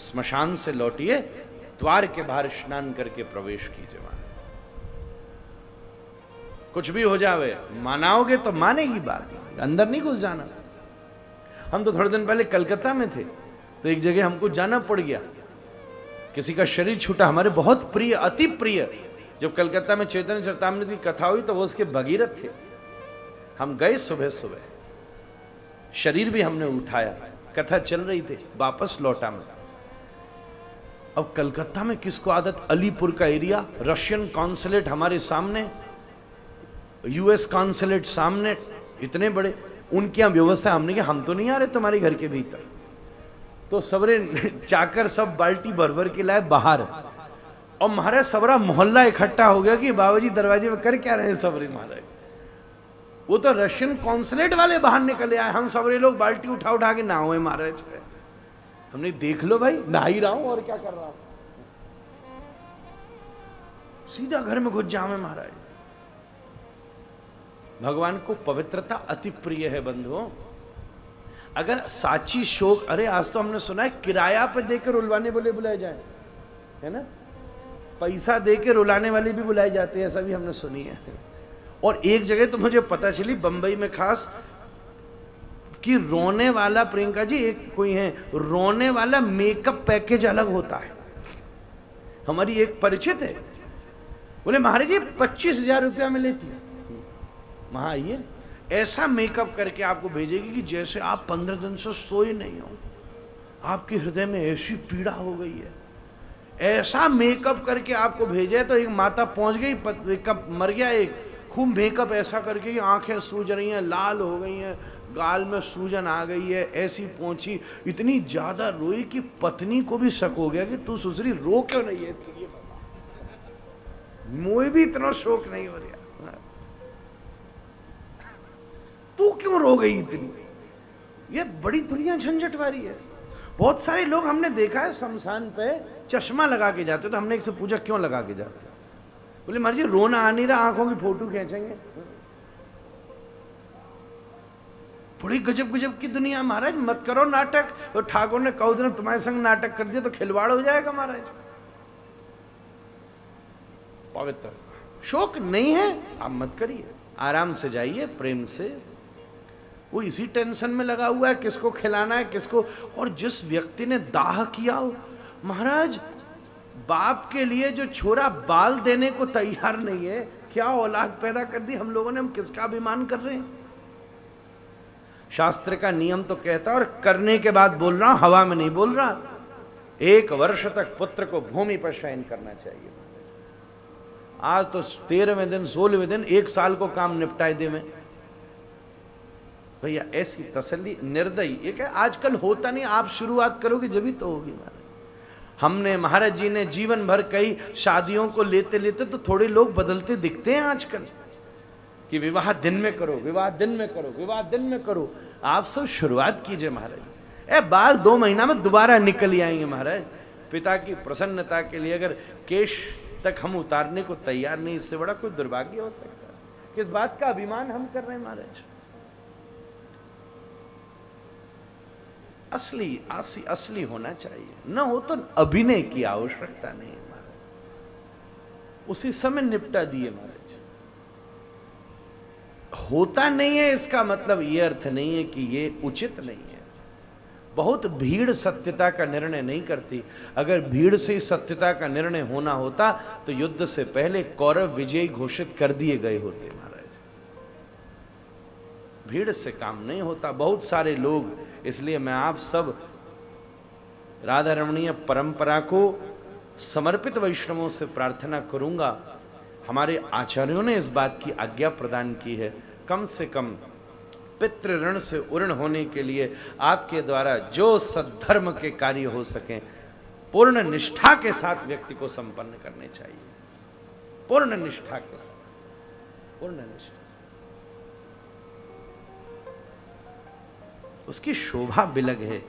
स्मशान से लौटिए, द्वार के बाहर स्नान करके प्रवेश कीजिए। वहां कुछ भी हो जावे, मानाओगे तो मानेगी बात, अंदर नहीं घुस जाना। हम तो थोड़े दिन पहले कलकत्ता में थे, तो एक जगह हमको जाना पड़ गया, किसी का शरीर छूटा, हमारे बहुत प्रिय, अति प्रिय। जब कलकत्ता में चैतन्य चरितामृत की कथा हुई तो वो उसके भगीरथ थे। हम गए सुबह सुबह, शरीर भी हमने उठाया, कथा चल रही थी, वापस लौटा मैं। अब कलकत्ता में किसको आदत, अलीपुर का एरिया, रशियन कॉन्सुलेट हमारे सामने, यूएस कॉन्सुलेट सामने, इतने बड़े, उनकी यहाँ व्यवस्था। हमने कहा हम तो नहीं आ रहे तुम्हारे घर के भीतर। तो सबरे चाकर सब बाल्टी भर भर के लाए बाहर, और महाराज सबरा मोहल्ला इकट्ठा हो गया कि बाबाजी दरवाजे में कर क्या रहे हैं सबरे महाराज। वो तो रशियन कॉन्सुलेट वाले बाहर निकले आए, हम सबरे लोग बाल्टी उठा उठा के नहाए महाराज। हमने देख लो भाई, नहा ही रहा हूं और क्या कर रहा हूं, सीधा घर में घुस जावे महाराज। भगवान को पवित्रता अति प्रिय है बंधुओं। अगर साची शोक, अरे आज तो हमने सुना है किराया पे देकर रुलवाने बोले बुलाए जाए, है ना, पैसा देकर रुलाने वाले भी बुलाए जाते हैं, ऐसा भी हमने सुनी है। और एक जगह तो मुझे पता चली बंबई में खास, कि रोने वाला, प्रियंका जी एक कोई है, रोने वाला मेकअप पैकेज अलग होता है। हमारी एक परिचित है, बोले महाराज जी 25,000 रुपया में लेती है, वहां आइए, ऐसा मेकअप करके आपको भेजेगी कि जैसे आप 15 दिन से सोए नहीं हो, आपके हृदय में ऐसी पीड़ा हो गई है। ऐसा मेकअप करके आपको भेजे। तो एक माता पहुंच गई, मेकअप मर गया एक, खूब मेकअप ऐसा करके कि आंखें सूज रही हैं, लाल हो गई हैं, गाल में सूजन आ गई है, ऐसी पहुंची, इतनी ज्यादा रोई कि पत्नी को भी शक हो गया कि तू सुसरी रो क्यों नहीं है, ये बता, मुझे भी इतना शौक नहीं हो रहा, तू क्यों रो गई इतनी। ये बड़ी दुनिया झंझट वाली है। बहुत सारे लोग हमने देखा है शमशान पे चश्मा लगा के जाते, तो हमने एक से पूछा क्यों लगा के जाते, बोले महाराज जी रोना आ नहीं रहा, आंखों की फोटो खींचेंगे। बड़ी गजब गजब की दुनिया महाराज, मत करो नाटक। तो ठाकुर ने कहो दिन तुम्हारे संग नाटक कर दिया तो खिलवाड़ हो जाएगा महाराज। पवित्र शोक नहीं है, आप मत करिए, आराम से जाइए, प्रेम से। वो इसी टेंशन में लगा हुआ है किसको खिलाना है, किसको। और जिस व्यक्ति ने दाह किया हो महाराज, बाप के लिए जो छोरा बाल देने को तैयार नहीं है, क्या औलाद पैदा कर दी हम लोगों ने, हम किसका अभिमान कर रहे हैं। शास्त्र का नियम तो कहता है, और करने के बाद बोल रहा हूं, हवा में नहीं बोल रहा, 1 वर्ष तक पुत्र को भूमि पर शयन करना चाहिए। आज तो 13वें दिन 16वें दिन 1 साल को काम निपटाए दे में भैया, ऐसी तसल्ली निर्दयी। ये क्या आजकल होता नहीं, आप शुरुआत करोगे जब ही तो होगी महाराज। हमने, महाराज जी ने जीवन भर कई शादियों को लेते लेते तो थोड़े लोग बदलते दिखते हैं आजकल, कि विवाह दिन में करो, विवाह दिन में करो, विवाह दिन में करो। आप सब शुरुआत कीजिए महाराज। बाल 2 महीना में दोबारा निकल ही आएंगे महाराज। पिता की प्रसन्नता के लिए अगर केश तक हम उतारने को तैयार नहीं, इससे बड़ा कोई दुर्भाग्य हो सकता है। किस बात का अभिमान हम कर रहे हैं महाराज। असली होना चाहिए, न हो तो अभिनय की आवश्यकता नहीं है महाराज। उसी समय निपटा दिए महाराज। होता नहीं है इसका मतलब ये अर्थ नहीं है कि ये उचित नहीं है। बहुत भीड़ सत्यता का निर्णय नहीं करती। अगर भीड़ से सत्यता का निर्णय होना होता तो युद्ध से पहले कौरव विजयी घोषित कर दिए गए होते महाराज। भीड़ से काम नहीं होता। बहुत सारे लोग, इसलिए मैं आप सब राधा रमणीय परंपरा को समर्पित वैष्णवों से प्रार्थना करूंगा, हमारे आचार्यों ने इस बात की आज्ञा प्रदान की है, कम से कम पितृ ऋण से उर्ण होने के लिए आपके द्वारा जो सद्धर्म के कार्य हो सके पूर्ण निष्ठा के साथ व्यक्ति को संपन्न करने चाहिए। पूर्ण निष्ठा के साथ, पूर्ण निष्ठा, उसकी शोभा बिलग है।